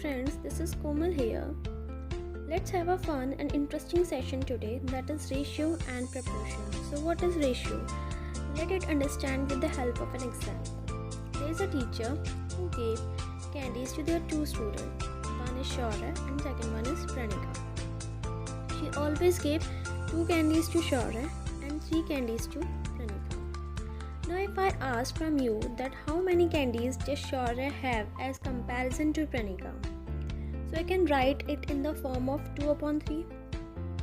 friends, this is Komal here. Let's have a fun and interesting session today, that is ratio and proportion. So what is ratio? Let it understand with the help of an example. There is a teacher who gave candies to their two students. One is Shaurya and second one is Pranika. She always gave 2 candies to Shaurya and 3 candies to Pranika. Now if I ask from you that how many candies does Shaurya have as comparison to Pranika? So I can write it in the form of 2 upon 3.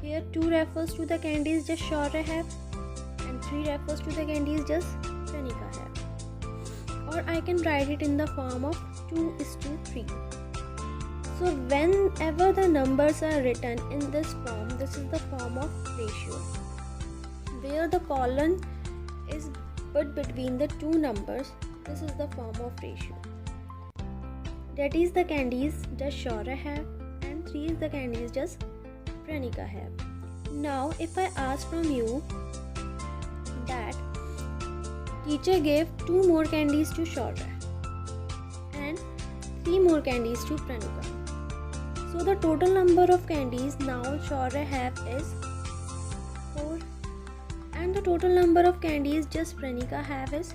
Here 2 refers to the candies just Shaurya have and 3 refers to the candies just Pranika have. Or I can write it in the form of 2:3. So whenever the numbers are written in this form, this is the form of ratio, where the colon is put between the two numbers. This is the form of ratio. That is the candies does Shaurya have and 3 is the candies just Pranika have. Now if I ask from you that teacher gave 2 more candies to Shaurya and 3 more candies to Pranika. So the total number of candies now Shaurya have is 4 and the total number of candies just Pranika have is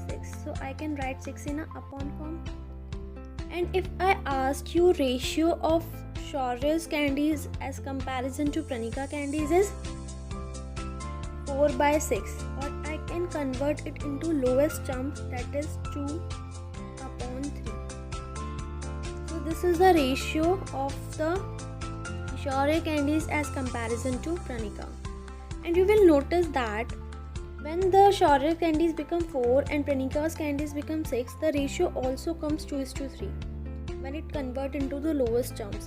6. So I can write 6 in a upon form. And if I ask you ratio of Shaurya's candies as comparison to Pranika candies is 4/6, or I can convert it into lowest term, that is 2 upon 3. So this is the ratio of the Shaurya candies as comparison to Pranika. And you will notice that when the Shaurya candies become 4 and Pranika's candies become 6, the ratio also comes 2:3 when it converts into the lowest terms.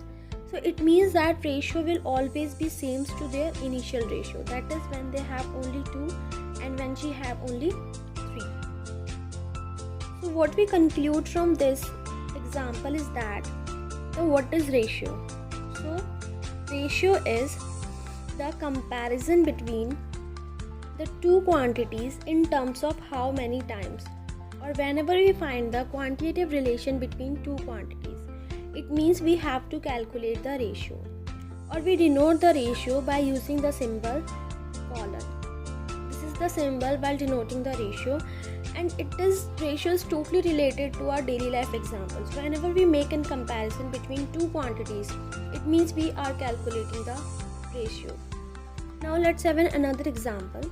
So it means that ratio will always be same to their initial ratio, that is when they have only 2 and when she have only 3. So what we conclude from this example is that what is ratio? So ratio is the comparison between the two quantities in terms of how many times, or whenever we find the quantitative relation between two quantities. It means we have to calculate the ratio, or we denote the ratio by using the symbol colon. This is the symbol while denoting the ratio, and ratio is totally related to our daily life examples. Whenever we make a comparison between two quantities, it means we are calculating the ratio. Now let's have another example.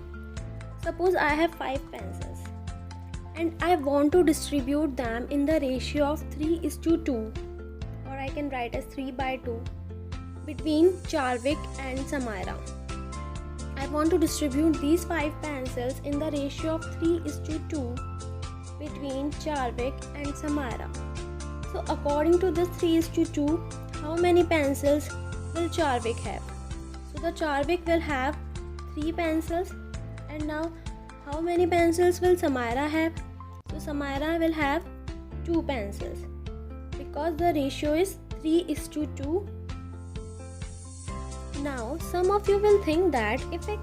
Suppose I have 5 pencils and I want to distribute them in the ratio of 3:2, or I can write as 3/2, between Charvik and Samaira. I want to distribute these 5 pencils in the ratio of 3:2 between Charvik and Samaira. So according to this 3:2, how many pencils will Charvik have? So the Charvik will have 3 pencils, and now how many pencils will Samaira have? So Samaira will have 2 pencils because the ratio is 3:2. Now some of you will think that if I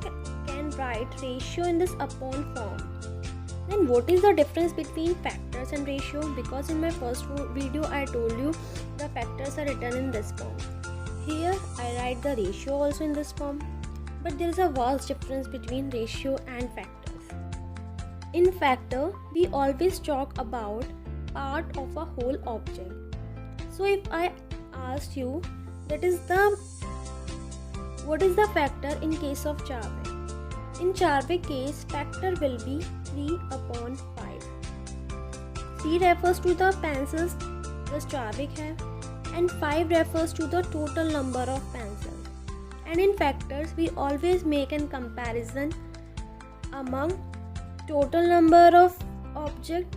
can write ratio in this upon form, then what is the difference between factors and ratio? Because in my first video I told you the factors are written in this form. Here I write the ratio also in this form, but there is a vast difference between ratio and factors. In factor, we always talk about part of a whole object. So if I asked you what is the factor in case of Charvik? In Charvik case, factor will be 3 upon 5. 3 refers to the pencils the Charvik have, and 5 refers to the total number of pencils. And in factors, we always make a comparison among total number of object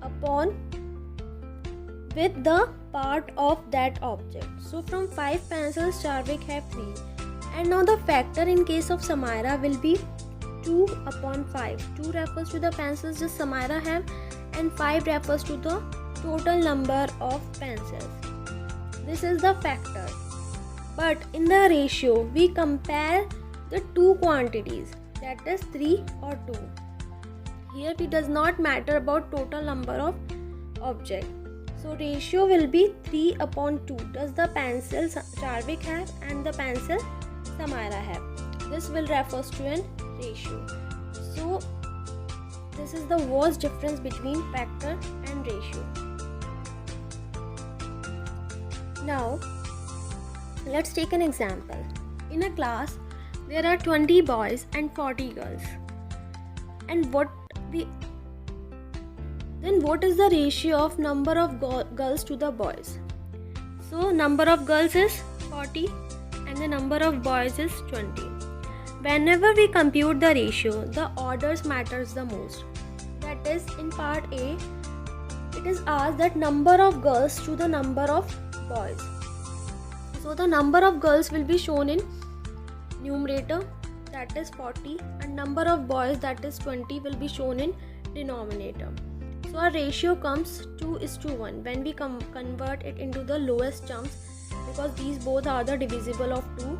upon with the part of that object. So from 5 pencils, Charvik have 3. And now the factor in case of Samaira will be 2 upon 5. 2 refers to the pencils just Samaira have, and 5 refers to the total number of pencils. This is the factor. But in the ratio, we compare the two quantities, that is 3 or 2. Here it does not matter about total number of object. So ratio will be 3/2. Does the pencil Charvik have and the pencil Samira have? This will refers to an ratio. So this is the worst difference between factor and ratio. Now let's take an example. In a class there are 20 boys and 40 girls. And what is the ratio of number of girls to the boys? So number of girls is 40 and the number of boys is 20. Whenever we compute the ratio, the orders matters the most. That is, in part A, it is asked that number of girls to the number of boys. So the number of girls will be shown in numerator, that is 40, and number of boys, that is 20, will be shown in denominator. So our ratio comes 2:1 when we convert it into the lowest terms, because these both are the divisible of 2.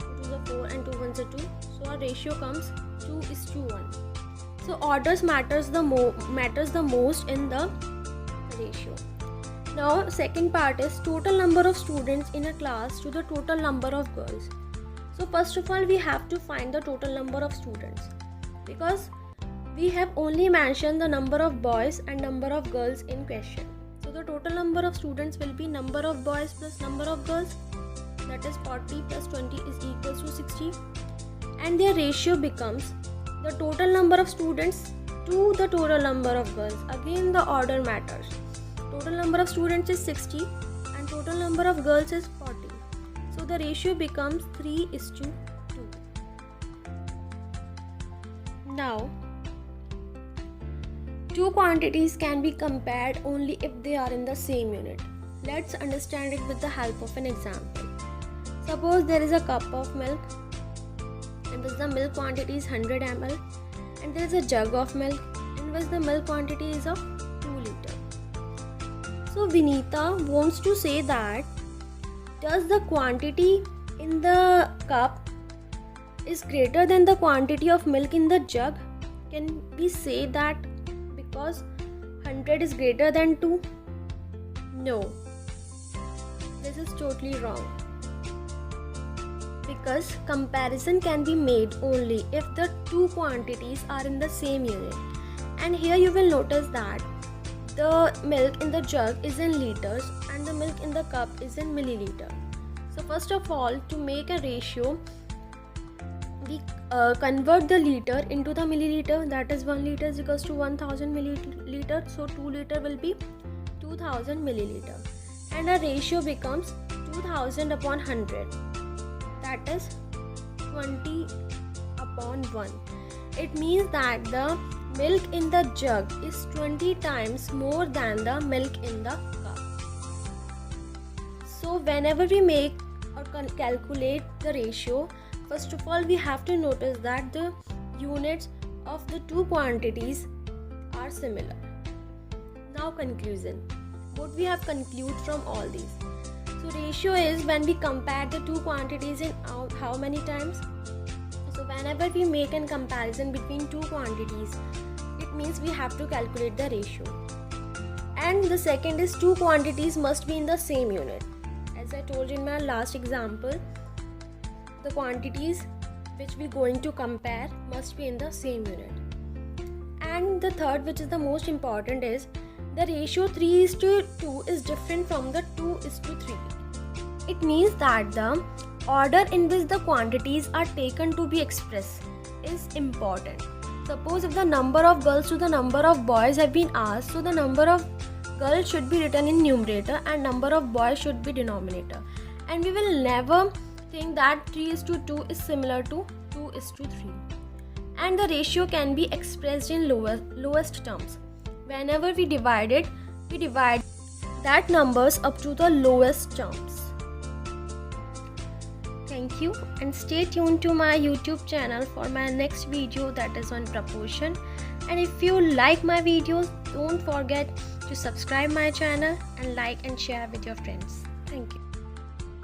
2 to the 4 and 2 ones are 2. So our ratio comes 2:1. So orders matters the most in the ratio. Now second part is total number of students in a class to the total number of girls. So first of all we have to find the total number of students, because we have only mentioned the number of boys and number of girls in question. So the total number of students will be number of boys plus number of girls, that is 40 plus 20 is equals to 60, and their ratio becomes the total number of students to the total number of girls. Again the order matters. Total number of students is 60 and total number of girls is 40. So the ratio becomes 3:2. Now two quantities can be compared only if they are in the same unit. Let's understand it with the help of an example. Suppose there is a cup of milk, and thus the milk quantity is 100 ml, and there is a jug of milk, and thus the milk quantity is of 2 liters. So Vinita wants to say that does the quantity in the cup is greater than the quantity of milk in the jug? Can we say that because 100 is greater than 2? No, this is totally wrong, because comparison can be made only if the two quantities are in the same unit. And here you will notice that the milk in the jug is in liters and the milk in the cup is in milliliter. So first of all, to make a ratio, we convert the liter into the milliliter, that is 1 liter is equals to 1000 milliliter. So 2 liter will be 2000 milliliter, and our ratio becomes 2000 upon 100, that is 20/1. It means that the milk in the jug is 20 times more than the milk in the cup. So whenever we make or calculate the ratio, first of all we have to notice that the units of the two quantities are similar. Now conclusion. What we have concluded from all these? So ratio is when we compare the two quantities in how many times? So whenever we make a comparison between two quantities, it means we have to calculate the ratio. And the second is two quantities must be in the same unit. As I told you in my last example, the quantities which we are going to compare must be in the same unit. And the third, which is the most important, is the ratio 3:2 is different from the 2:3. It means that the order in which the quantities are taken to be expressed is important. Suppose if the number of girls to the number of boys have been asked, so the number of girls should be written in numerator and number of boys should be denominator. And we will never think that 3:2 is similar to 2:3. And the ratio can be expressed in lowest terms. Whenever we divide it, we divide that numbers up to the lowest terms. Thank you, and stay tuned to my YouTube channel for my next video, that is on proportion. And if you like my videos, don't forget to subscribe my channel and like and share with your friends. Thank you.